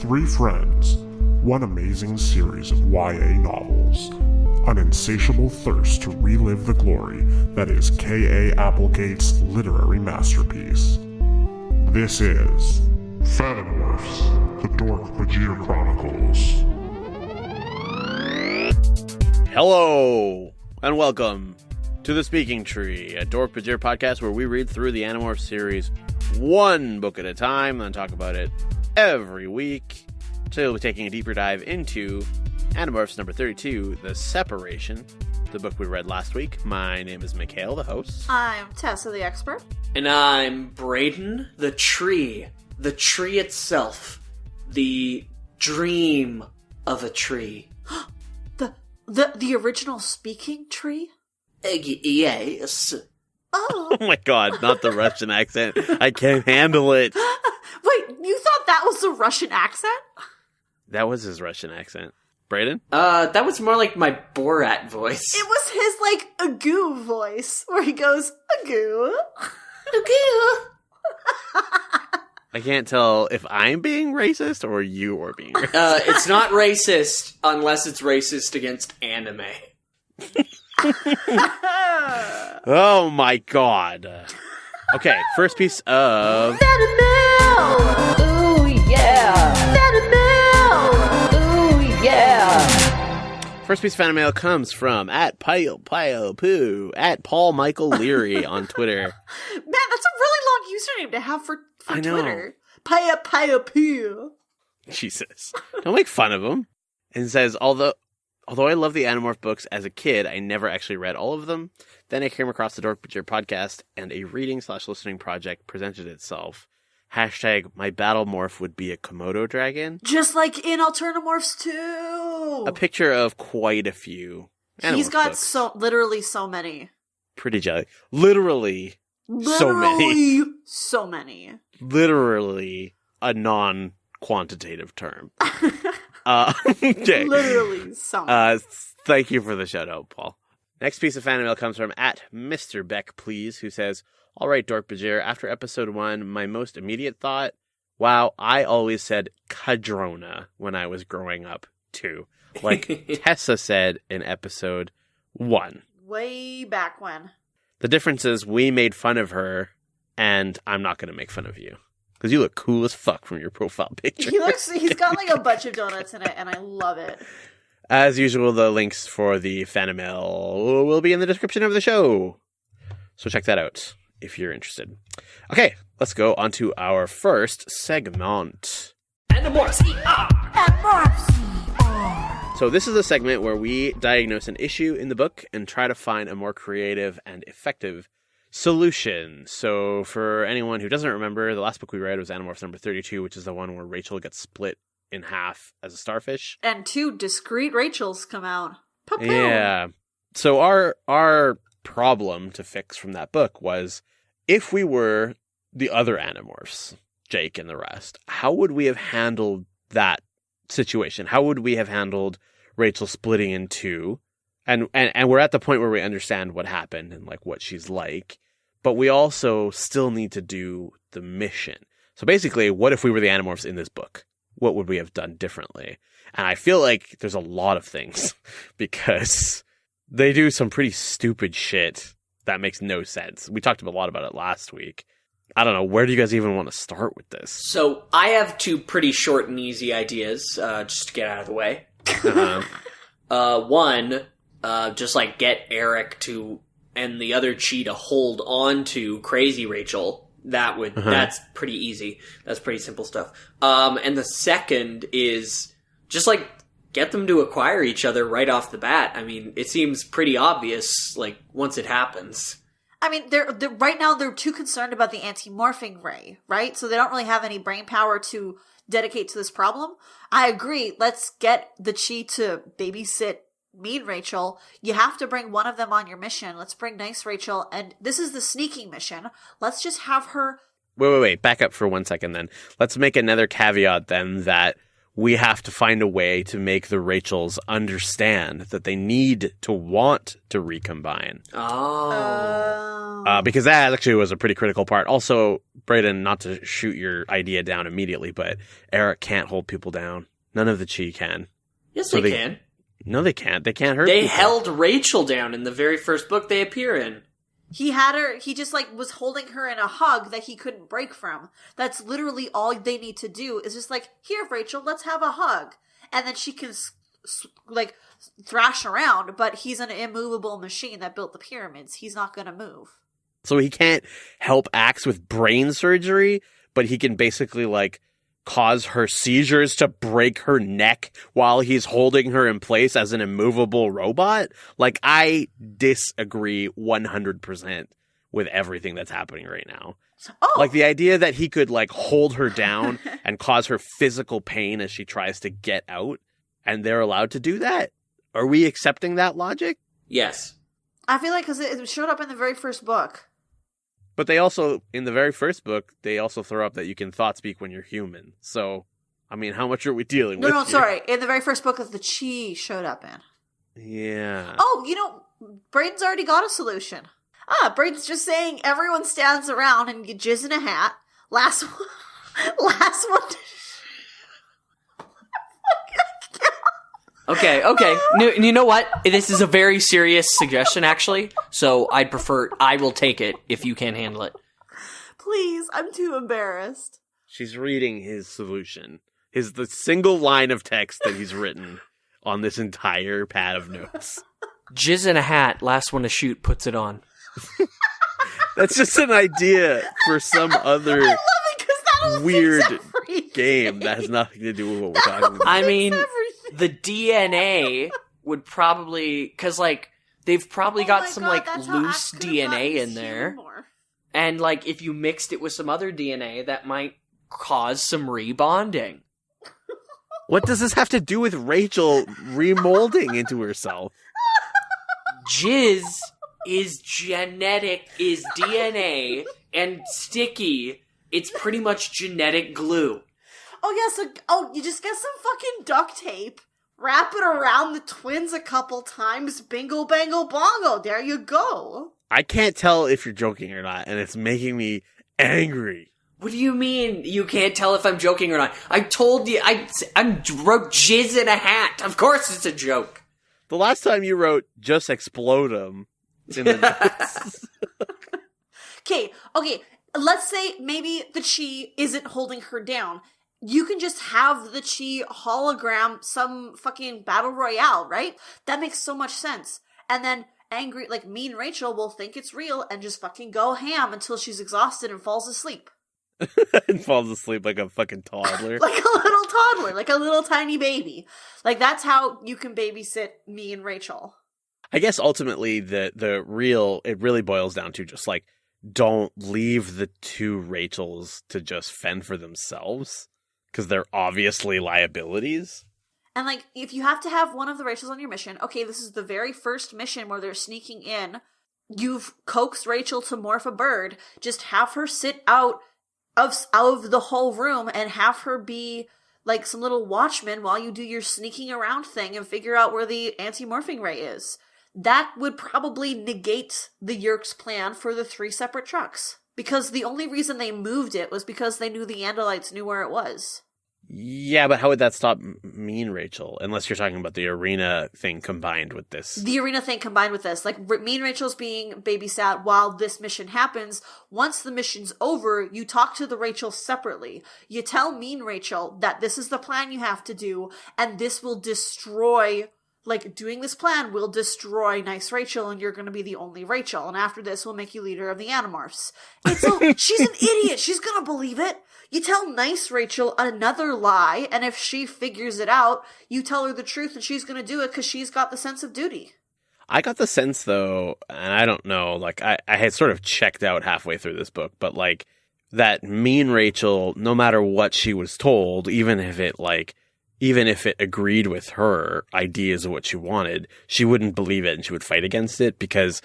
Three friends, one amazing series of YA novels, an insatiable thirst to relive the glory that is K.A. Applegate's literary masterpiece. This is Fanimail, the Dork-Bajir Chronicles. Hello, and welcome to The Speaking Tree, a Dork-Bajir podcast where we read through the Animorphs series one book at a time, and then talk about it every week. Today we'll be taking a deeper dive into Animorphs number 32, The Separation, the book we read last week. My name is Mikhail, the host. I'm Tessa, the expert. And I'm Braden, the tree itself, the dream of a tree. The original speaking tree? Yes. Oh. Oh my god, not the Russian accent. I can't handle it. Wait, you thought that was a Russian accent? That was his Russian accent. Braden? That was more like my Borat voice. It was his, agoo voice, where he goes, agoo. Agoo. I can't tell if I'm being racist or you are being racist. It's not racist unless it's racist against anime. Oh my god. Okay, first piece of... Fanimail! Ooh, yeah! Fanimail! Ooh, yeah! First piece of fan mail comes from @PilePilePoo, @Paul Leary on Twitter. Man, that's a really long username to have for I know. Twitter. Pia. Jesus. Don't make fun of him. And it says, although I love the Animorph books as a kid, I never actually read all of them. Then I came across the Dork-Bajir podcast, and a reading/listening project presented itself. # my battle morph would be a Komodo dragon. Just like in Anti-Morphs 2. A picture of quite a few Animorph He's got books. literally so many. Pretty jelly. Literally so many. So many. Literally a non-quantitative term. Okay. Literally so many. Thank you for the shout out, Paul. Next piece of fan mail comes from @Mr. Beck, please, who says, all right, Dork-Bajir, after episode 1, my most immediate thought, wow, I always said Cadrona when I was growing up, too. Like Tessa said in episode 1. Way back when. The difference is we made fun of her, and I'm not going to make fun of you. Because you look cool as fuck from your profile picture. He's got like a bunch of donuts in it, and I love it. As usual, the links for the Fanimail will be in the description of the show. So check that out if you're interested. Okay, let's go on to our first segment. Animorphs. So this is a segment where we diagnose an issue in the book and try to find a more creative and effective solution. So for anyone who doesn't remember, the last book we read was Animorphs number 32, which is the one where Rachel gets split in half as a starfish. And 2 discrete Rachels come out. Pop-poo. Yeah. So our problem to fix from that book was, if we were the other Animorphs, Jake and the rest, how would we have handled that situation? How would we have handled Rachel splitting in 2? And we're at the point where we understand what happened and like what she's like, but we also still need to do the mission. So basically, what if we were the Animorphs in this book? What would we have done differently? And I feel like there's a lot of things because they do some pretty stupid shit that makes no sense. We talked a lot about it last week. I don't know. Where do you guys even want to start with this? So I have 2 pretty short and easy ideas, just to get out of the way. One, just like get Eric to and the other Chi to hold on to Crazy Rachel. That's pretty easy. That's pretty simple stuff. And the second is just like get them to acquire each other right off the bat. I mean, it seems pretty obvious, like once it happens. I mean, they're right now they're too concerned about the Anti-Morphing Ray, right? So they don't really have any brain power to dedicate to this problem. I agree. Let's get the Chi to babysit Mean Rachel. You have to bring one of them on your mission. Let's bring Nice Rachel, and this is the sneaking mission. Let's just have her... Wait. Back up for 1 second then. Let's make another caveat then that we have to find a way to make the Rachels understand that they need to want to recombine. Oh. because that actually was a pretty critical part. Also, Brayden, not to shoot your idea down immediately, but Eric can't hold people down. None of the Chi can. Yes, they can. No, they can't. They can't hurt They people. held Rachel down in the very first book they appear in. He had her, he just like was holding her in a hug that he couldn't break from. That's literally all they need to do is just like, here, Rachel, let's have a hug. And then she can like thrash around, but he's an immovable machine that built the pyramids. He's not going to move. So he can't help Axe with brain surgery, but he can basically like cause her seizures to break her neck while he's holding her in place as an immovable robot. Like, I disagree 100% with everything that's happening right now. Oh. Like, the idea that he could like hold her down and cause her physical pain as she tries to get out, and they're allowed to do that. Are we accepting that logic? Yes. I feel like because it showed up in the very first book. But they also, in the very first book, they also throw up that you can thought speak when you're human. So, I mean, how much are we dealing with? No, here? sorry. In the very first book that the Chi showed up in. Yeah. Oh, you know, Braden's already got a solution. Braden's just saying everyone stands around and you jizz in a hat. Last one. Okay. You know what? This is a very serious suggestion, actually. So I will take it if you can handle it. Please, I'm too embarrassed. She's reading his solution. The single line of text that he's written on this entire pad of notes. Jizz in a hat, last one to shoot puts it on. That's just an idea for some other I love it because that'll weird fix everything. game that has nothing to do with what we're talking about. I mean, everything. the DNA would probably, because like they've probably got some like loose DNA in there, and like if you mixed it with some other DNA, that might cause some rebonding. What does this have to do with Rachel remolding into herself? Jizz is genetic, is DNA, and sticky. It's pretty much genetic glue. Oh, yeah, so, you just get some fucking duct tape, wrap it around the twins a couple times, bingo, bango, bongo, there you go. I can't tell if you're joking or not, and it's making me angry. What do you mean you can't tell if I'm joking or not? I told you, I wrote jizz in a hat. Of course it's a joke. The last time you wrote, just explode them. In the notes. Okay, let's say maybe the Chi isn't holding her down. You can just have the Chi hologram some fucking battle royale, right? That makes so much sense. And then angry, like mean Rachel will think it's real and just fucking go ham until she's exhausted and falls asleep. And falls asleep like a fucking toddler. Like a little toddler, like a little tiny baby. Like that's how you can babysit me and Rachel. I guess ultimately it really boils down to just like, don't leave the two Rachels to just fend for themselves, because they're obviously liabilities. And like, if you have to have one of the Rachels on your mission, okay, this is the very first mission where they're sneaking in. You've coaxed Rachel to morph a bird. Just have her sit out of the whole room and have her be like some little watchman while you do your sneaking around thing and figure out where the Anti-Morphing Ray is. That would probably negate the Yeerk's plan for the 3 separate trucks. Because the only reason they moved it was because they knew the Andalites knew where it was. Yeah, but how would that stop mean Rachel? Unless you're talking about the arena thing combined with this. The arena thing combined with this. Like, mean Rachel's being babysat while this mission happens. Once the mission's over, you talk to the Rachel separately. You tell mean Rachel that this is the plan you have to do, and this will destroy... Like, doing this plan will destroy nice Rachel, and you're going to be the only Rachel. And after this, we'll make you leader of the Animorphs. She's an idiot. She's going to believe it. You tell nice Rachel another lie, and if she figures it out, you tell her the truth, and she's going to do it because she's got the sense of duty. I got the sense, though, and I don't know, like, I had sort of checked out halfway through this book, but, like, that mean Rachel, no matter what she was told, even if it agreed with her ideas of what she wanted, she wouldn't believe it and she would fight against it, because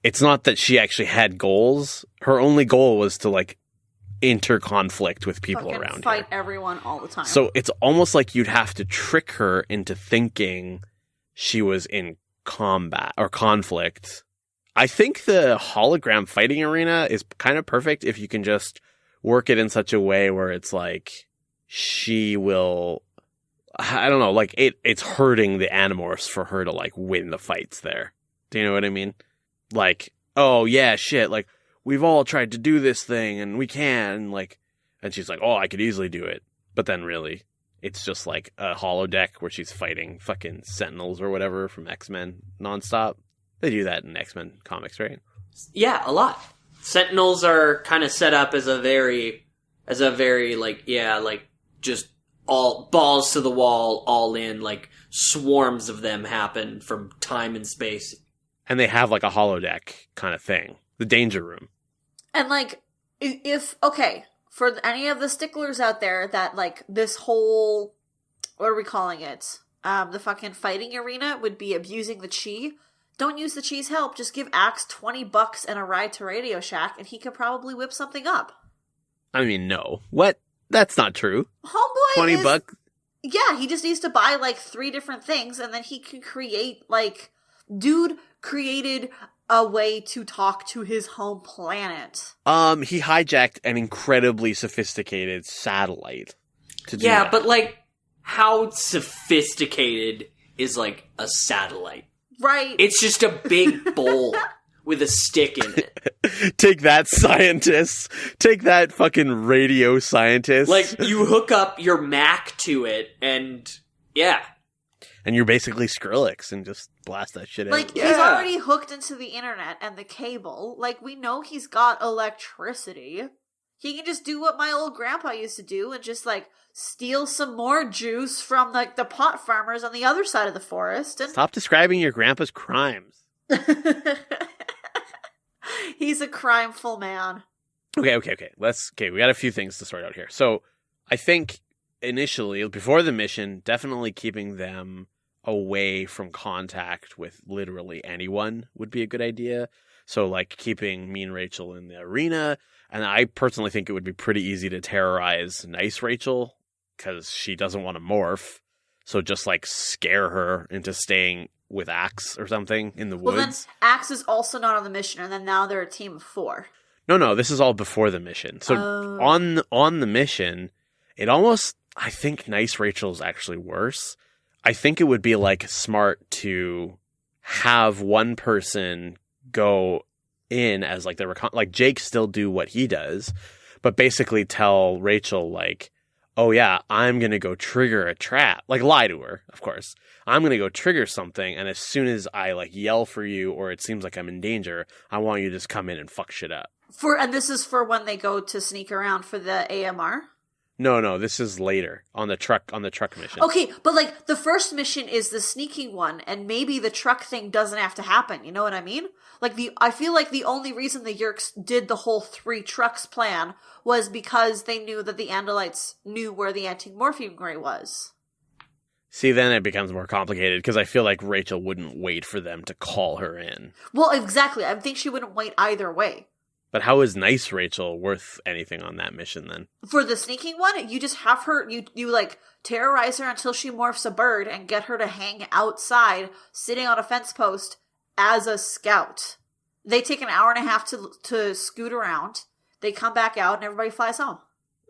it's not that she actually had goals. Her only goal was to, like, inter-conflict with people Fucking around fight her. everyone all the time. So it's almost like you'd have to trick her into thinking she was in combat or conflict I think the hologram fighting arena is kind of perfect if you can just work it in such a way where it's like she will, I don't know, like it's hurting the Animorphs for her to like win the fights there. Do you know what I mean? Like, oh yeah, shit, like we've all tried to do this thing and we can, like, and she's like, oh, I could easily do it. But then really, it's just like a holodeck where she's fighting fucking Sentinels or whatever from X-Men nonstop. They do that in X-Men comics, right? Yeah, a lot. Sentinels are kind of set up as a very like, yeah, like just all balls to the wall, all in, like swarms of them happen from time and space. And they have like a holodeck kind of thing. The danger room. And like, okay, for any of the sticklers out there that like this whole, what are we calling it? The fucking fighting arena would be abusing the chi. Don't use the chi's help. Just give Axe $20 and a ride to Radio Shack, and he could probably whip something up. I mean, no. What? That's not true. Homeboy $20? Yeah, he just needs to buy like 3 different things, and then he can create like... Dude created a way to talk to his home planet. He hijacked an incredibly sophisticated satellite to do that. But like, how sophisticated is like a satellite? Right. It's just a big bowl with a stick in it. Take that, scientists. Take that, fucking radio scientists. Like, you hook up your Mac to it, and yeah. And you're basically Skrillex and just blast that shit out. Like, he's already hooked into the internet and the cable. Like, we know he's got electricity. He can just do what my old grandpa used to do and just, like, steal some more juice from, like, the pot farmers on the other side of the forest. And... Stop describing your grandpa's crimes. He's a crimeful man. Okay. We got a few things to sort out here. So, I think initially, before the mission, definitely keeping them away from contact with literally anyone would be a good idea. So, like, keeping Mean Rachel in the arena. And I personally think it would be pretty easy to terrorize Nice Rachel, because she doesn't want to morph. So just, like, scare her into staying with Axe or something in the woods. Well, then Axe is also not on the mission, and then now they're a team of 4. No, this is all before the mission. So on the mission, it almost, I think Nice Rachel's actually worse. I think it would be, like, smart to have one person go in as, like, like Jake still do what he does, but basically tell Rachel, like, oh yeah, I'm gonna go trigger a trap. Like, lie to her, of course. I'm gonna go trigger something, and as soon as I, like, yell for you or it seems like I'm in danger, I want you to just come in and fuck shit up. And this is for when they go to sneak around for the AMR? No, this is later on the truck mission. Okay, but like the first mission is the sneaking one, and maybe the truck thing doesn't have to happen. You know what I mean? Like I feel like the only reason the Yeerks did the whole 3 trucks plan was because they knew that the Andalites knew where the Anti-Morphing Ray was. See, then it becomes more complicated because I feel like Rachel wouldn't wait for them to call her in. Well, exactly. I think she wouldn't wait either way. But how is Nice Rachel worth anything on that mission then? For the sneaking one, you just have her, you like terrorize her until she morphs a bird and get her to hang outside, sitting on a fence post as a scout. They take an hour and a half to scoot around. They come back out and everybody flies home.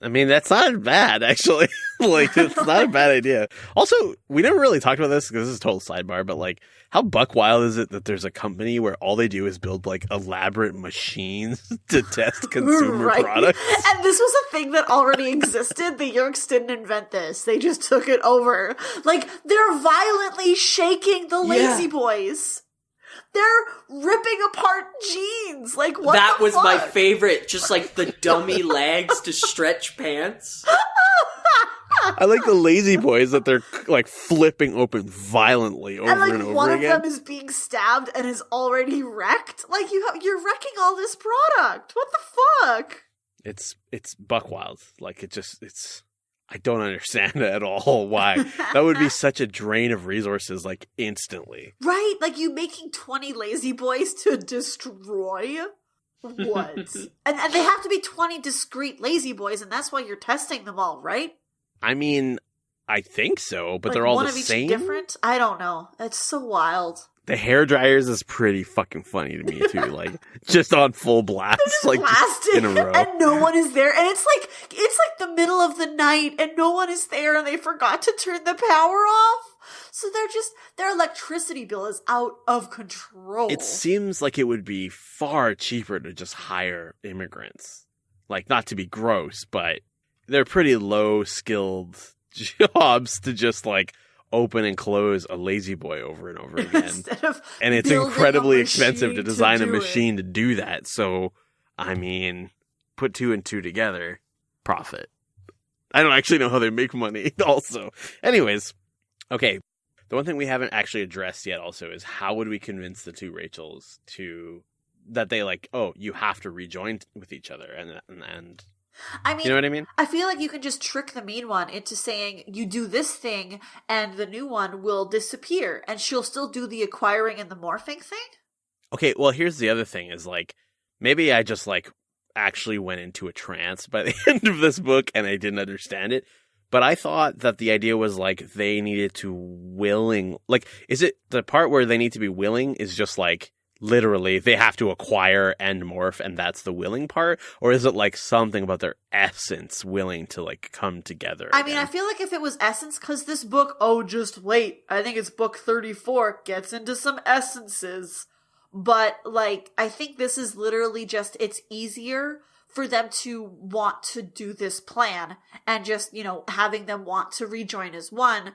I mean, that's not bad, actually. Like, it's not a bad idea. Also, we never really talked about this, because this is a total sidebar, but, like, how buck wild is it that there's a company where all they do is build, like, elaborate machines to test consumer products? And this was a thing that already existed. The Yeerks didn't invent this. They just took it over. Like, they're violently shaking the Lazy Boys. They're ripping apart jeans. Like, what That the was fuck? my favorite. Just like the dummy legs to stretch pants. I like the Lazy Boys that they're, like, flipping open violently over and like over one again. of them is being stabbed and is already wrecked. Like, you're wrecking all this product. What the fuck? It's buck wild. Like, I don't understand at all why. That would be such a drain of resources, like, instantly. Right? Like, you making 20 Lazy Boys to destroy? What? and they have to be 20 discrete Lazy Boys, and that's why you're testing them all, right? I mean, I think so, but Like, they're all one the of each same? different? I don't know. It's so wild. The hair dryers is pretty fucking funny to me too. Like just on full blast, like blasted, in a row, and no one is there. And it's like the middle of the night, and no one is there, and they forgot to turn the power off. So their electricity bill is out of control. It seems like it would be far cheaper to just hire immigrants. Like, not to be gross, but they're pretty low skilled jobs to just like open and close a lazy boy over and over again. And it's incredibly expensive to design a machine to do that. So, I mean, put 2 and 2 together, profit. I don't actually know how they make money also. Anyways, okay. The one thing we haven't actually addressed yet also is how would we convince the two Rachels that they like, oh, you have to rejoin with each other and I mean, you know what I mean? I feel like you can just trick the mean one into saying you do this thing and the new one will disappear and she'll still do the acquiring and the morphing thing. Okay, well, here's the other thing is like, maybe I just like actually went into a trance by the end of this book and I didn't understand it. But I thought that the idea was like they needed to is it the part where they need to be willing is just like literally they have to acquire and morph and that's the willing part? Or is it like something about their essence willing to like come together I mean, I feel like if it was essence, because this book, just wait, I think it's book 34, gets into some essences. But like, I think this is literally just, it's easier for them to want to do this plan and just, having them want to rejoin as one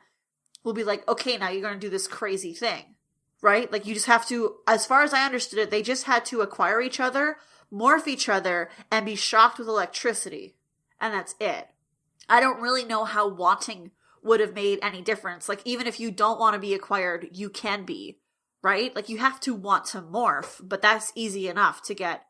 will be like, okay, now you're going to do this crazy thing. Right? Like, you just have to, as far as I understood it, they just had to acquire each other, morph each other, and be shocked with electricity. And that's it. I don't really know how wanting would have made any difference. Like, even if you don't want to be acquired, you can be. Right? Like, you have to want to morph, but that's easy enough to get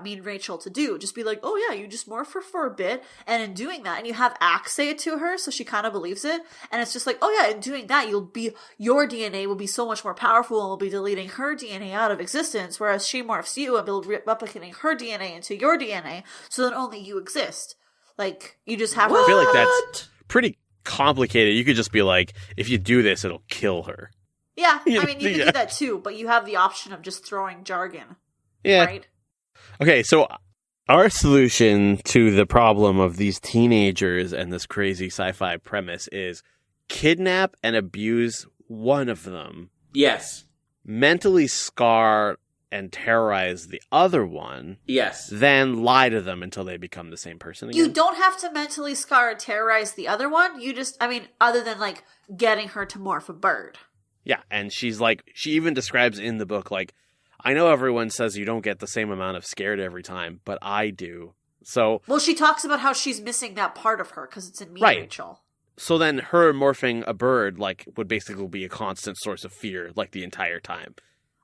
me and Rachel to do. Just be like, oh yeah, you just morph her for a bit, and in doing that, and you have Axe say it to her, so she kind of believes it, and it's just like, oh yeah, in doing that, your DNA will be so much more powerful, and will be deleting her DNA out of existence, whereas she morphs you and will be replicating her DNA into your DNA, so that only you exist. Like, you just have I feel like that's pretty complicated. You could just be like, if you do this, it'll kill her. Yeah, I mean, you can do that too, but you have the option of just throwing jargon. Yeah. Right? Okay, so our solution to the problem of these teenagers and this crazy sci-fi premise is kidnap and abuse one of them. Yes. Mentally scar and terrorize the other one. Yes. Then lie to them until they become the same person again. You don't have to mentally scar and terrorize the other one. You just, other than like getting her to morph a bird. Yeah, and she even describes in the book, like, I know everyone says you don't get the same amount of scared every time, but I do. So, well, she talks about how she's missing that part of her because it's in me, right. Rachel. So then her morphing a bird, like, would basically be a constant source of fear, like, the entire time.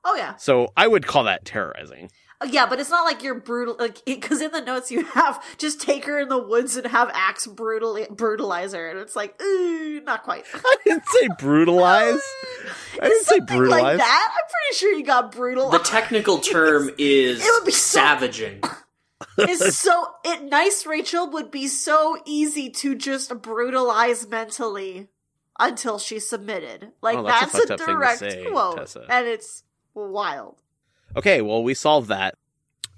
Oh, yeah. So I would call that terrorizing. Yeah, but it's not like you're brutal, like, because in the notes you have, just take her in the woods and have Axe brutalize her, and it's like, not quite. I didn't say brutalize. I didn't say brutalize. Like that? I'm pretty sure you got brutalized. The technical term is it would be savaging. Nice Rachel would be so easy to just brutalize mentally until she submitted. Like, that's a direct quote, Tessa. And it's wild. Okay, well, we solved that.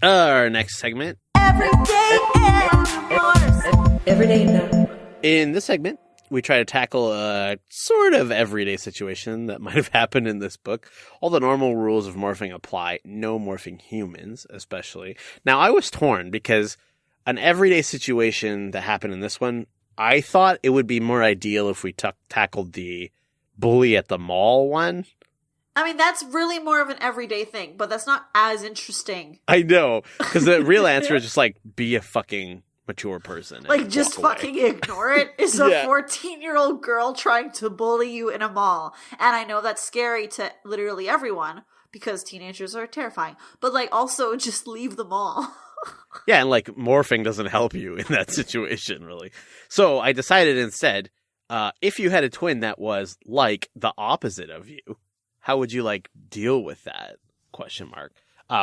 Our next segment. Everyday Animorphs. Everyday now. In this segment, we try to tackle a sort of everyday situation that might have happened in this book. All the normal rules of morphing apply. No morphing humans, especially. Now, I was torn because an everyday situation that happened in this one, I thought it would be more ideal if we tackled the bully at the mall one. I mean, that's really more of an everyday thing, but that's not as interesting. I know, because the real answer is just like, be a fucking mature person. Like, just fucking ignore it. It's a 14-year-old girl trying to bully you in a mall. And I know that's scary to literally everyone, because teenagers are terrifying. But, like, also just leave the mall. Yeah, and like, morphing doesn't help you in that situation, really. So I decided instead, if you had a twin that was, like, the opposite of you, how would you, like, deal with that? ?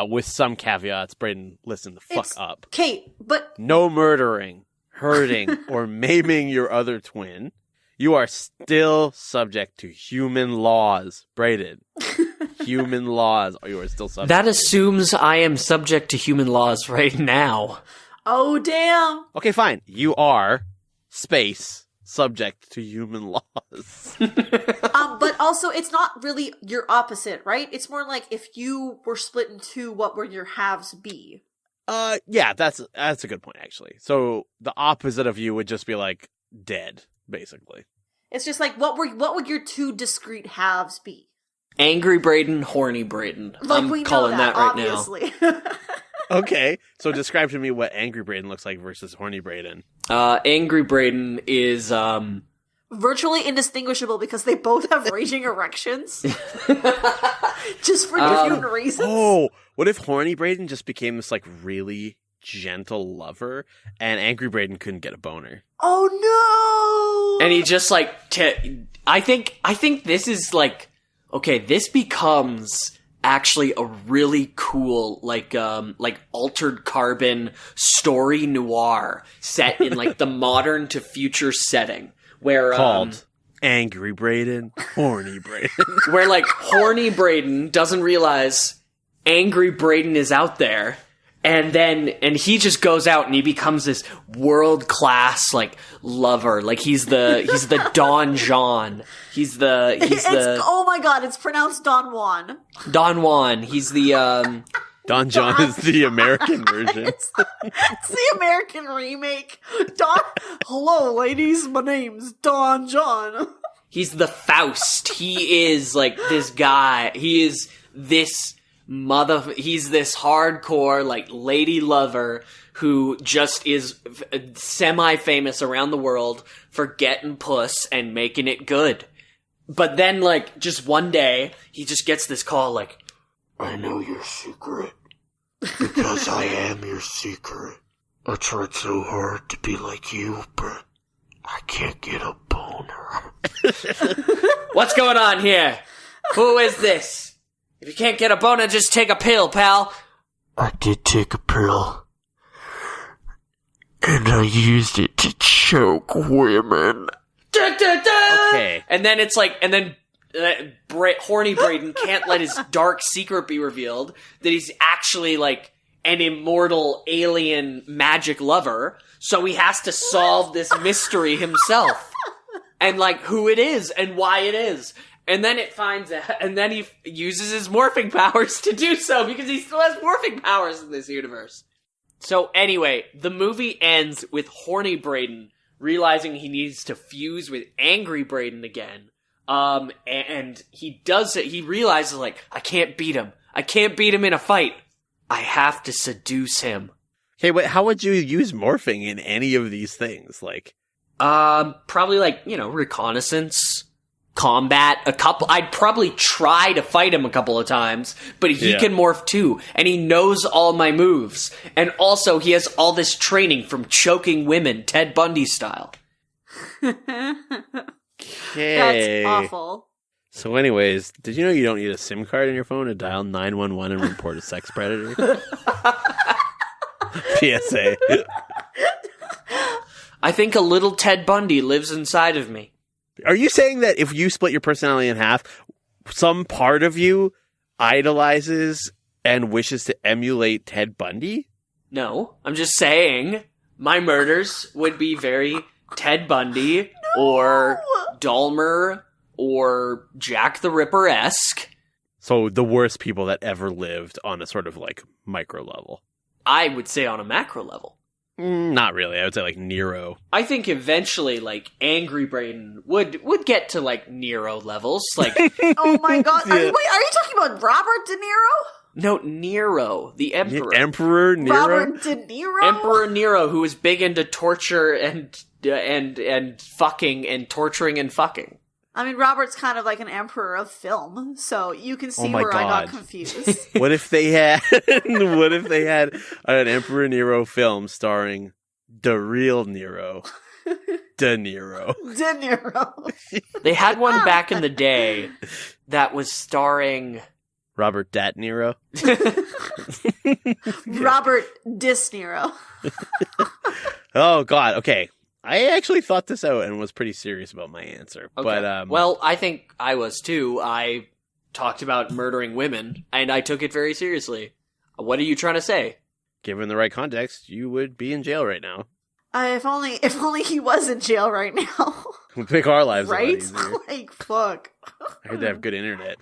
With some caveats. Brayden, listen the fuck up. Kate, but... No murdering, hurting, or maiming your other twin. You are still subject to human laws. Brayden. human laws. Oh, you are still subject. That assumes I am subject to human laws right now. Oh, damn. Okay, fine. You are space subject to human laws. But also, it's not really your opposite, right? It's more like if you were split in two, what would your halves be? Yeah, that's a good point, actually. So the opposite of you would just be like dead, basically. It's just like, what would your two discrete halves be? Angry Braden, horny Braden. Like, I'm we know calling that right obviously. Okay, so describe to me what Angry Braden looks like versus horny Braden. Angry Braden is, Virtually indistinguishable because they both have raging erections. Just for different reasons. Oh, what if horny Braden just became this like really gentle lover and Angry Braden couldn't get a boner? Oh no! and he just like, I think this is like, okay, this becomes actually a really cool, like altered carbon story noir set in like the modern to future setting where, called Angry Braden, Horny Braden. Where like horny Braden doesn't realize Angry Braden is out there, and he just goes out and he becomes this world class like lover. Like he's the Don Juan. Oh my god, it's pronounced Don Juan. Don Juan. He's the Don John is the American version. It's the American remake. Hello, ladies. My name's Don John. He's the Faust. He is like this guy. He is this he's this hardcore like lady lover who just is semi-famous around the world for getting puss and making it good. But then like just one day he just gets this call like, I know your secret. Because I am your secret. I tried so hard to be like you, but I can't get a boner. What's going on here? Who is this? If you can't get a boner, just take a pill, pal. I did take a pill. And I used it to choke women. Okay. And then it's like, horny Braden can't let his dark secret be revealed that he's actually like an immortal alien magic lover. So he has to solve this mystery himself. And like who it is and why it is. And then it finds out, and then he uses his morphing powers to do so because he still has morphing powers in this universe. So anyway, the movie ends with horny Braden realizing he needs to fuse with angry Braden again. And he does it. He realizes like, I can't beat him. I can't beat him in a fight. I have to seduce him. Okay, wait, how would you use morphing in any of these things? Like, probably like, reconnaissance, combat, I'd probably try to fight him a couple of times, but he can morph too, and he knows all my moves. And also, he has all this training from choking women, Ted Bundy style. okay. That's awful. So anyways, did you know you don't need a SIM card in your phone to dial 911 and report a sex predator? PSA. I think a little Ted Bundy lives inside of me. Are you saying that if you split your personality in half, some part of you idolizes and wishes to emulate Ted Bundy? No, I'm just saying my murders would be very Ted Bundy or Dahmer or Jack the Ripper-esque. So the worst people that ever lived on a sort of like micro level. I would say on a macro level. Not really. I would say like Nero. I think eventually, like, Angry Braden would get to, like, Nero levels. Like, oh my god. Wait, are you talking about Robert De Niro? No, Nero, the Emperor. Emperor Nero? Robert De Niro? Emperor Nero, who was big into torture and fucking and torturing and fucking. I mean, Robert's kind of like an emperor of film, so you can see my where I got God. confused. What if they had an Emperor Nero film starring the real Nero? De Niro. De Niro. They had one back in the day that was starring Robert Dat Nero? Robert Dis Niro. Oh god, okay. I actually thought this out and was pretty serious about my answer. Okay. But well, I think I was too. I talked about murdering women, and I took it very seriously. What are you trying to say? Given the right context, you would be in jail right now. If only he was in jail right now. Would make our lives right? a lot easier. Like, fuck. I heard they have good internet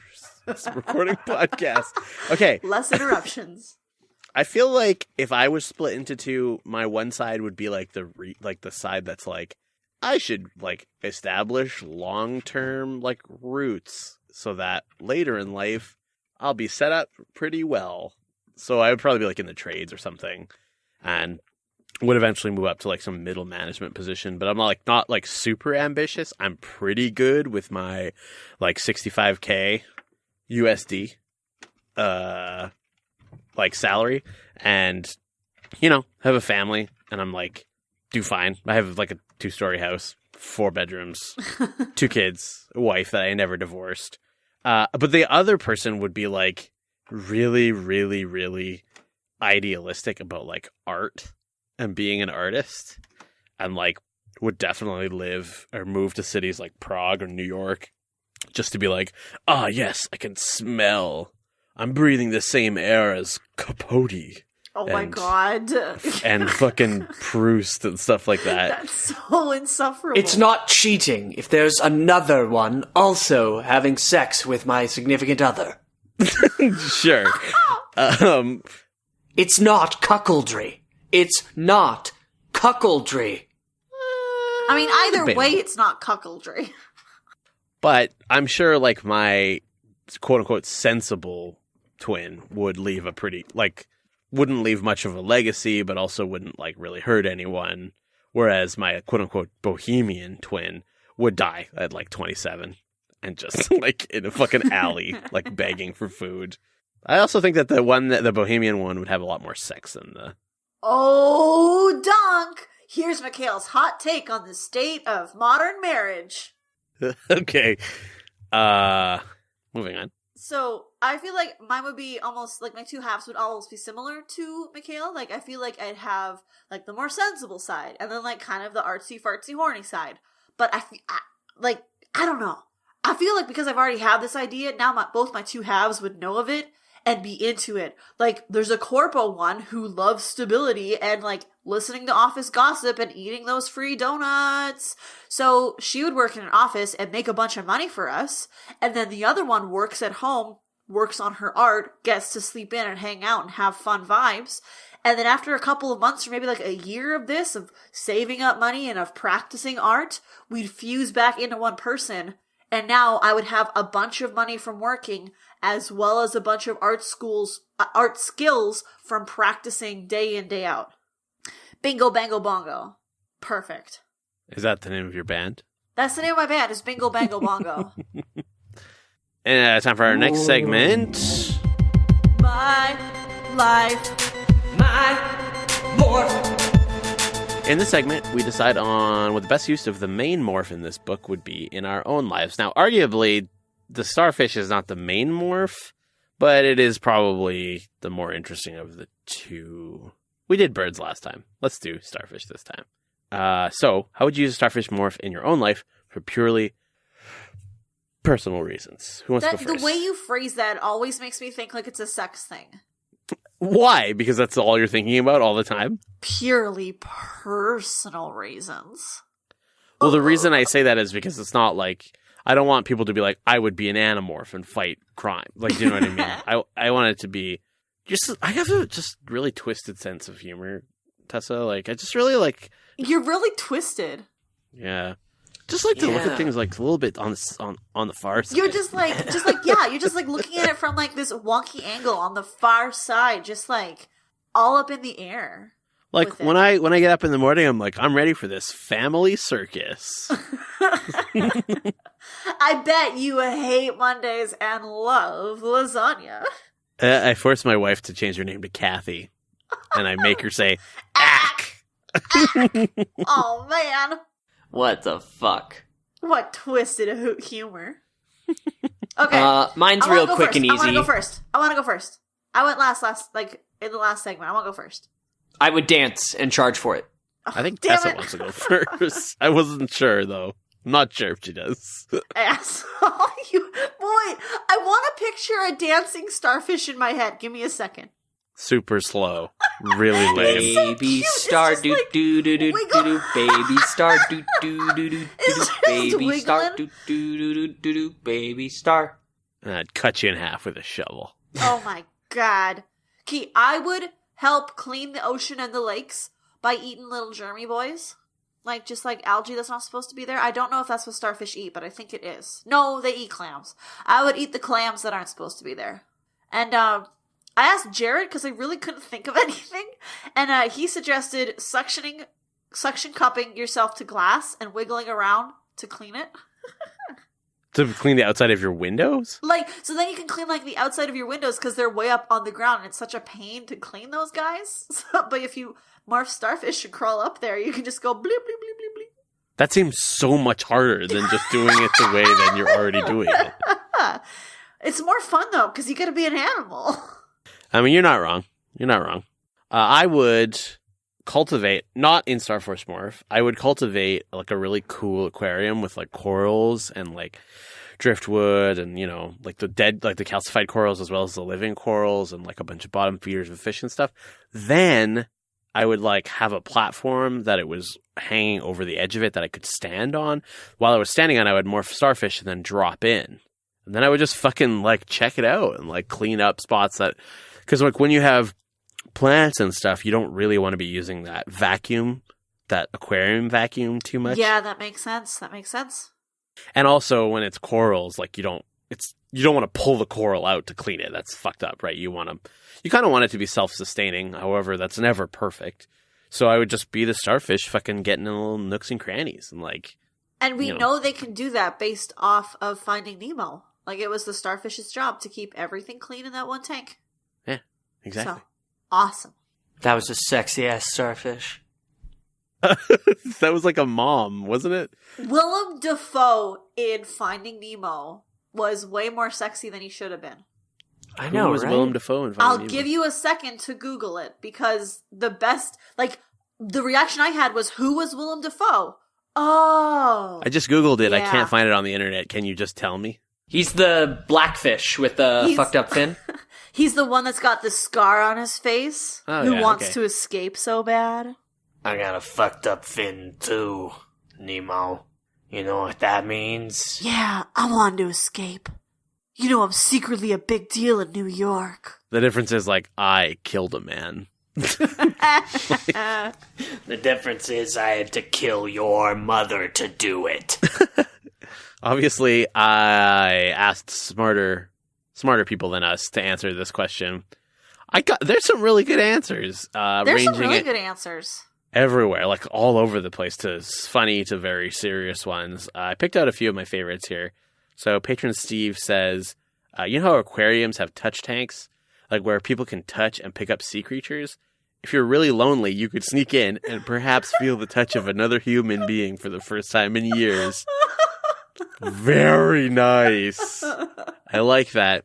for recording podcasts. Okay. Less interruptions. I feel like if I was split into two, my one side would be like the side that's like, I should like establish long-term like roots so that later in life I'll be set up pretty well. So I would probably be like in the trades or something, and would eventually move up to like some middle management position. But I'm not like super ambitious. I'm pretty good with my like 65K USD like salary, and have a family, and I'm like do fine. I have like a 2-story house, 4 bedrooms, 2 kids, a wife that I never divorced. But the other person would be like really, really, really idealistic about like art and being an artist, and like would definitely live or move to cities like Prague or New York just to be like, yes, I can smell. I'm breathing the same air as Capote. Oh my god. And fucking Proust and stuff like that. That's so insufferable. It's not cheating if there's another one also having sex with my significant other. Sure. It's not cuckoldry. It's not cuckoldry. I mean, either way, it's not cuckoldry. But I'm sure, like, my quote-unquote sensible twin would leave a pretty, like, wouldn't leave much of a legacy, but also wouldn't, like, really hurt anyone. Whereas my quote-unquote bohemian twin would die at, like, 27 and just, like, in a fucking alley, like, begging for food. I also think that the bohemian one would have a lot more sex than the... Oh, Dunk! Here's Mikhail's hot take on the state of modern marriage. Okay. Moving on. So, I feel like mine would be almost, like, my two halves would almost be similar to Mikhail. Like, I feel like I'd have, like, the more sensible side, and then, like, kind of the artsy-fartsy horny side. But I don't know. I feel like because I've already had this idea, now both my two halves would know of it and be into it. Like, there's a corpo one who loves stability and, like, listening to office gossip and eating those free donuts. So she would work in an office and make a bunch of money for us. And then the other one works at home, works on her art, gets to sleep in and hang out and have fun vibes. And then after a couple of months or maybe like a year of this, of saving up money and of practicing art, we'd fuse back into one person. And now I would have a bunch of money from working, as well as a bunch of art skills from practicing day in, day out. Bingo, bango, bongo. Perfect. Is that the name of your band? That's the name of my band, is Bingo, bango, bongo. And time for our next segment. My life. My morph. In this segment, we decide on what the best use of the main morph in this book would be in our own lives. Now, arguably, the starfish is not the main morph, but it is probably the more interesting of the two. We did birds last time. Let's do starfish this time. So, how would you use a starfish morph in your own life for purely personal reasons? Who wants to go first? The way you phrase that always makes me think like it's a sex thing. Why? Because that's all you're thinking about all the time? Purely personal reasons. Well, the reason I say that is because it's not like, I don't want people to be like, I would be an Animorph and fight crime. Like, do you know what I mean? I want it to be just, I have a just really twisted sense of humor, Tessa. Like, I just really like... You're really twisted. Yeah. Just like to look at things like a little bit on the far side. You're just like you're just like looking at it from like this wonky angle on the far side, just like all up in the air. Like when I get up in the morning, I'm like, I'm ready for this family circus. I bet you hate Mondays and love lasagna. I force my wife to change her name to Kathy, and I make her say "ack." Oh man. What the fuck? What twisted humor. Okay. Mine's real quick and easy. I want to go first. I went last, like, in the last segment. I want to go first. I would dance and charge for it. I think Tessa wants to go first. I wasn't sure, though. I'm not sure if she does. Asshole. Boy, I want to picture a dancing starfish in my head. Give me a second. Super slow. Really lame. Baby star do do do do do do. Baby star do do do do do. Baby star do do do do do. Baby star. And I'd cut you in half with a shovel. Oh my god. Key, I would help clean the ocean and the lakes by eating little germy boys. Like, just like algae that's not supposed to be there. I don't know if that's what starfish eat, but I think it is. No, they eat clams. I would eat the clams that aren't supposed to be there. And, I asked Jared because I really couldn't think of anything. And, he suggested suction cupping yourself to glass and wiggling around to clean it. To clean the outside of your windows? Like, so then you can clean, like, the outside of your windows because they're way up on the ground and it's such a pain to clean those guys. But if you morph starfish to crawl up there, you can just go bleep, bleep, bleep, bleep, bleep. That seems so much harder than just doing it the way that you're already doing it. It's more fun, though, because you gotta be an animal. I mean, you're not wrong. You're not wrong. I would cultivate, not in Starforce Morph, I would cultivate, like, a really cool aquarium with, like, corals and, like, driftwood and, you know, like the dead, like the calcified corals as well as the living corals and, like, a bunch of bottom feeders of fish and stuff. Then I would, like, have a platform that it was hanging over the edge of it that I could stand on. While I was standing on, I would morph starfish and then drop in. And then I would just fucking, like, check it out and, like, clean up spots that... Because, like, when you have plants and stuff, you don't really want to be using that vacuum, that aquarium vacuum too much. Yeah, that makes sense. That makes sense. And also, when it's corals, like, you don't want to pull the coral out to clean it. That's fucked up, right? You kind of want it to be self-sustaining. However, that's never perfect. So I would just be the starfish fucking getting in little nooks and crannies and, like... And we know they can do that based off of Finding Nemo. Like, it was the starfish's job to keep everything clean in that one tank. Yeah, exactly. So, awesome. That was a sexy-ass starfish. That was like a mom, wasn't it? Willem Dafoe in Finding Nemo was way more sexy than he should have been. I know, Who was right? Willem Dafoe in Finding I'll Nemo? give you a second to Google it, because the best, like, the reaction I had was, who was Willem Dafoe? Oh. I just Googled it. I Yeah. can't find it on the internet. Can you just tell me? He's the blackfish with the He's- fucked up fin. He's the one that's got the scar on his face, Oh, who yeah, wants okay. to escape so bad. I got a fucked up fin too, Nemo. You know what that means? Yeah, I wanted to escape. You know I'm secretly a big deal in New York. The difference is, like, I killed a man. The difference is I had to kill your mother to do it. Obviously, I asked smarter people than us to answer this question. There's some really good answers. There's ranging some really it good answers. everywhere, like all over the place, to funny to very serious ones. I picked out a few of my favorites here. So patron Steve says, you know how aquariums have touch tanks? Like where people can touch and pick up sea creatures? If you're really lonely, you could sneak in and perhaps feel the touch of another human being for the first time in years. Very nice. I like that.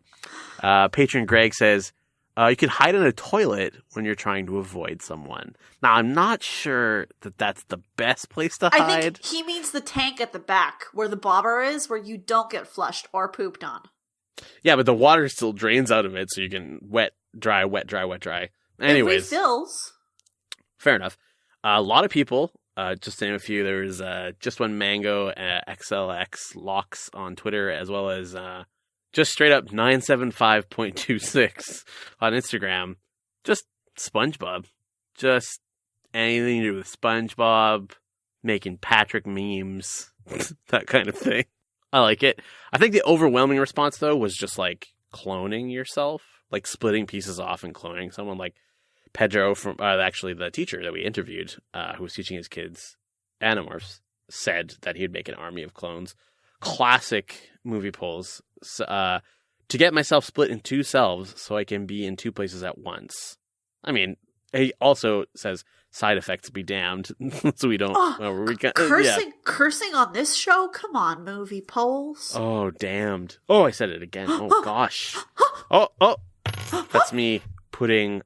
Patron Greg says, you could hide in a toilet when you're trying to avoid someone. Now, I'm not sure that that's the best place to hide. I think he means the tank at the back, where the bobber is, where you don't get flushed or pooped on. Yeah, but the water still drains out of it, so you can wet, dry, wet, dry, wet, dry. Anyways. It refills. Fair enough. A lot of people, just to name a few, there was Just One Mango, XLX Locks on Twitter, as well as just straight up 975.26 on Instagram. Just SpongeBob. Just anything to do with SpongeBob, making Patrick memes, that kind of thing. I like it. I think the overwhelming response, though, was just like cloning yourself, like splitting pieces off and cloning someone. Like Pedro, from actually the teacher that we interviewed, who was teaching his kids Animorphs, said that he'd make an army of clones. Classic movie polls. To get myself split in two selves so I can be in two places at once. I mean, he also says side effects be damned, so we don't. Cursing on this show? Come on, movie polls. Oh, damned! Oh, I said it again. Oh gosh. Oh, that's me putting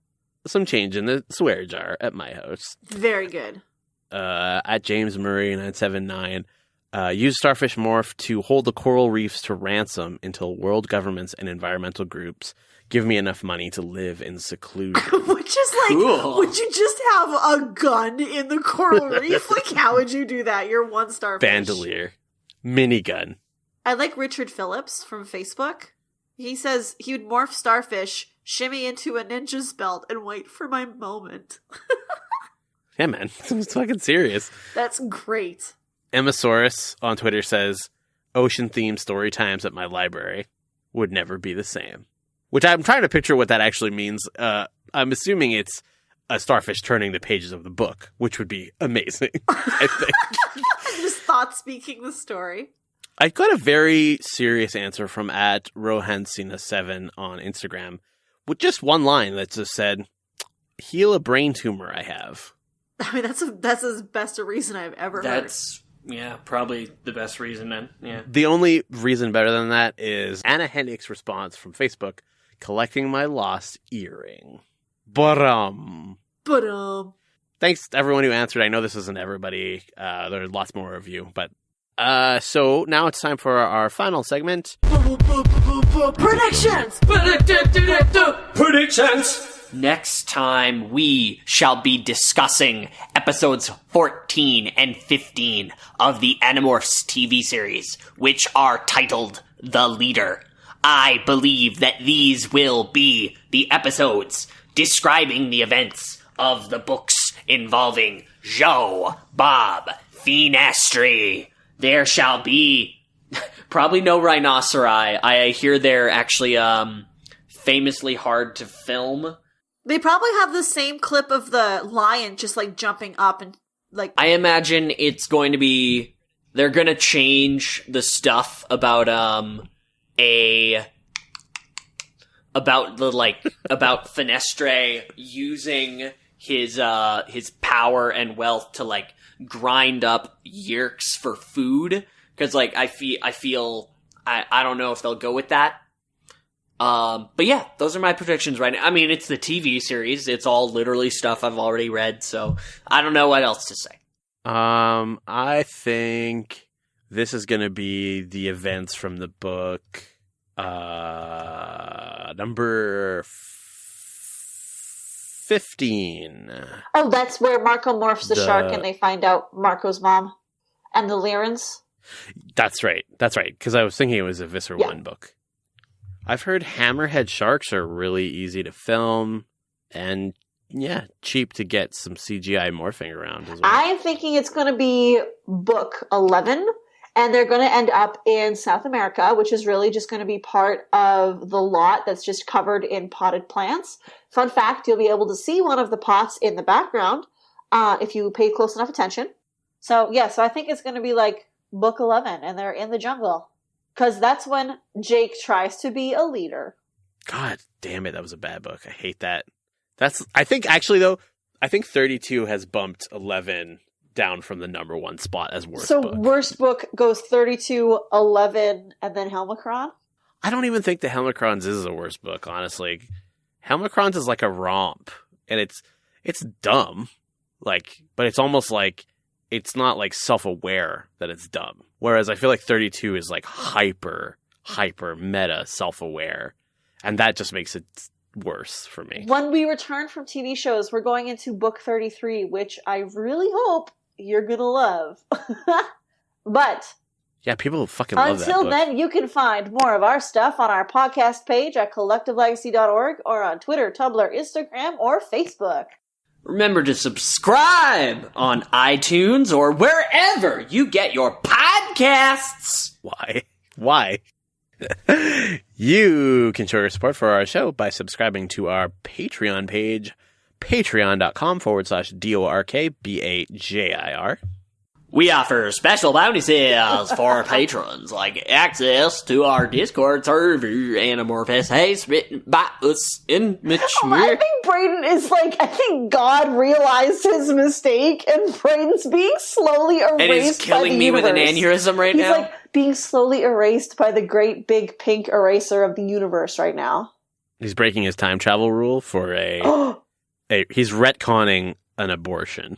some change in the swear jar at my house. Very good. At James Murray 979. Use starfish morph to hold the coral reefs to ransom until world governments and environmental groups give me enough money to live in seclusion. Which is like, Cool. would you just have a gun in the coral reef? Like, how would you do that? You're one starfish. Bandolier. Minigun. I like Richard Phillips from Facebook. He says he would morph starfish, shimmy into a ninja's belt, and wait for my moment. Yeah, man. It's fucking serious. That's great. Emmasaurus on Twitter says, ocean-themed story times at my library would never be the same. Which I'm trying to picture what that actually means. I'm assuming it's a starfish turning the pages of the book, which would be amazing, I think. Just thought speaking the story. I got a very serious answer from @Rohansina7 on Instagram with just one line that just said, heal a brain tumor I have. I mean, that's as best a reason I've ever heard. That's, yeah, probably the best reason then. Yeah. The only reason better than that is Anna Hennick's response from Facebook, collecting my lost earring. But, thanks to everyone who answered. I know this isn't everybody. There's lots more of you, but, so now it's time for our final segment. Predictions! Predictions! Next time we shall be discussing episodes 14 and 15 of the Animorphs TV series, which are titled The Leader. I believe that these will be the episodes describing the events of the books involving Joe, Bob, Finestri. There shall be probably no rhinoceri. I hear they're actually famously hard to film. They probably have the same clip of the lion just like jumping up and like. I imagine it's going to be. They're going to change the stuff about about Finestre using his power and wealth to like grind up yerks for food, because like I feel I don't know if they'll go with that. But yeah, those are my predictions right now. I mean, it's the TV series. It's all literally stuff I've already read, so I don't know what else to say. I think this is going to be the events from the book, number 15. Oh, that's where Marco morphs the shark and they find out Marco's mom and the Lyrans. That's right. Because I was thinking it was a Visser 1 book. I've heard hammerhead sharks are really easy to film and, yeah, cheap to get some CGI morphing around as well. I'm thinking it's going to be book 11, and they're going to end up in South America, which is really just going to be part of the lot that's just covered in potted plants. Fun fact, you'll be able to see one of the pots in the background if you pay close enough attention. So, yeah, so I think it's going to be like book 11, and they're in the jungle. Because that's when Jake tries to be a leader. God damn it, that was a bad book. I hate that. I think 32 has bumped 11 down from the number 1 spot as worst book. So worst book goes 32, 11, and then Helmicron? I don't even think the Helmicrons is a worst book, honestly. Helmicrons is like a romp, and it's dumb. Like, but it's almost like it's not like self-aware that it's dumb. Whereas I feel like 32 is like hyper meta self-aware. And that just makes it worse for me. When we return from TV shows, we're going into book 33, which I really hope you're going to love. But yeah, people fucking love that book. Until then, you can find more of our stuff on our podcast page at collectivelegacy.org or on Twitter, Tumblr, Instagram, or Facebook. Remember to subscribe on iTunes or wherever you get your podcasts. Why? You can show your support for our show by subscribing to our Patreon page, patreon.com/DORKBAJIR. We offer special bounty sales for our patrons, like access to our Discord server, Animorphs has written by us in much more. I think Brayden is like, I think God realized his mistake, and Brayden's being slowly erased and is killing me with an aneurysm right now. He's like being slowly erased by the great big pink eraser of the universe right now. He's breaking his time travel rule for he's retconning an abortion.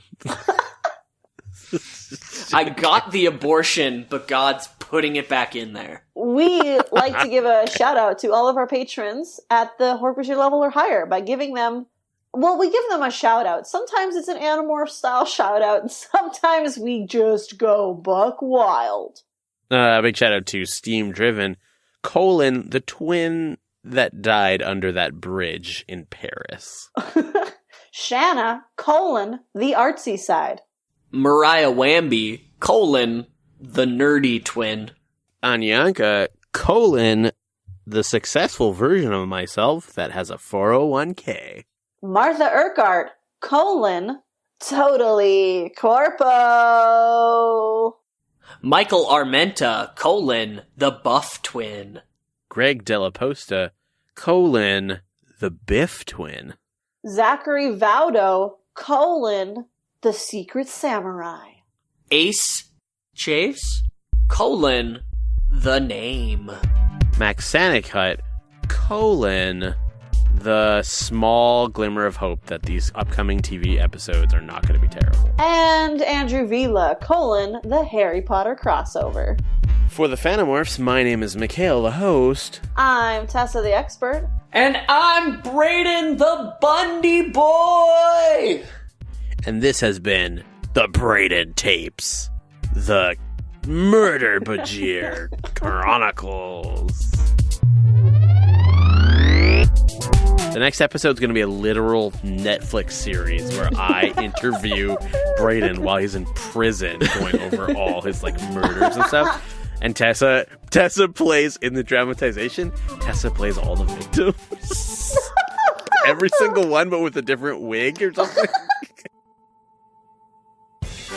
I got the abortion, but God's putting it back in there. We like to give a shout out to all of our patrons at the Dork-Bajir level or higher by giving them, well, we give them a shout out. Sometimes it's an Animorph style shout out, and sometimes we just go buck wild. Big shout out to Steam Driven, the twin that died under that bridge in Paris. Shanna, the artsy side. Mariah Wamby, the nerdy twin. Anyanka, the successful version of myself that has a 401k. Martha Urquhart, totally corpo. Michael Armenta, the buff twin. Greg Della Posta, the biff twin. Zachary Vaudo, the secret samurai. Ace Chase, the name. Max Saniccut, the small glimmer of hope that these upcoming TV episodes are not going to be terrible. And Andrew Vila, the Harry Potter crossover. For the Fanimorphs, my name is Mikhail, the host. I'm Tessa, the expert. And I'm Brayden, the Bundy boy! And this has been the Brayden Tapes, the Dork-Bajir Chronicles. The next episode is going to be a literal Netflix series where I interview Brayden while he's in prison, going over all his murders and stuff. And Tessa plays in the dramatization. Tessa plays all the victims, every single one, but with a different wig or something.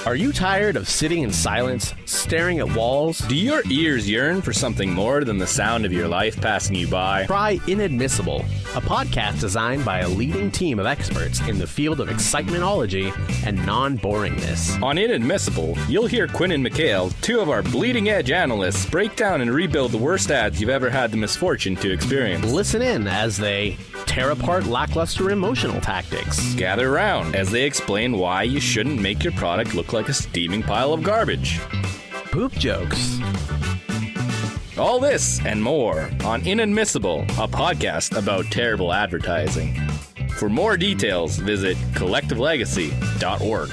Are you tired of sitting in silence, staring at walls? Do your ears yearn for something more than the sound of your life passing you by? Try Inadmissible, a podcast designed by a leading team of experts in the field of excitementology and non-boringness. On Inadmissible, you'll hear Quinn and Mikhail, two of our bleeding-edge analysts, break down and rebuild the worst ads you've ever had the misfortune to experience. Listen in as they tear apart lackluster emotional tactics. Gather around as they explain why you shouldn't make your product look like a steaming pile of garbage. Poop jokes. All this and more on Inadmissible, a podcast about terrible advertising. For more details, visit collectivelegacy.org.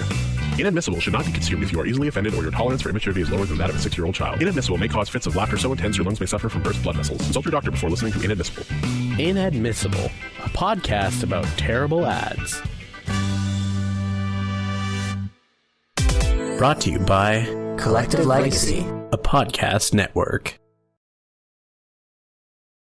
Inadmissible should not be consumed if you are easily offended or your tolerance for immaturity is lower than that of a 6-year-old child. Inadmissible may cause fits of laughter so intense your lungs may suffer from burst blood vessels. Consult your doctor before listening to Inadmissible. Inadmissible, a podcast about terrible ads. Brought to you by Collective Legacy, a podcast network.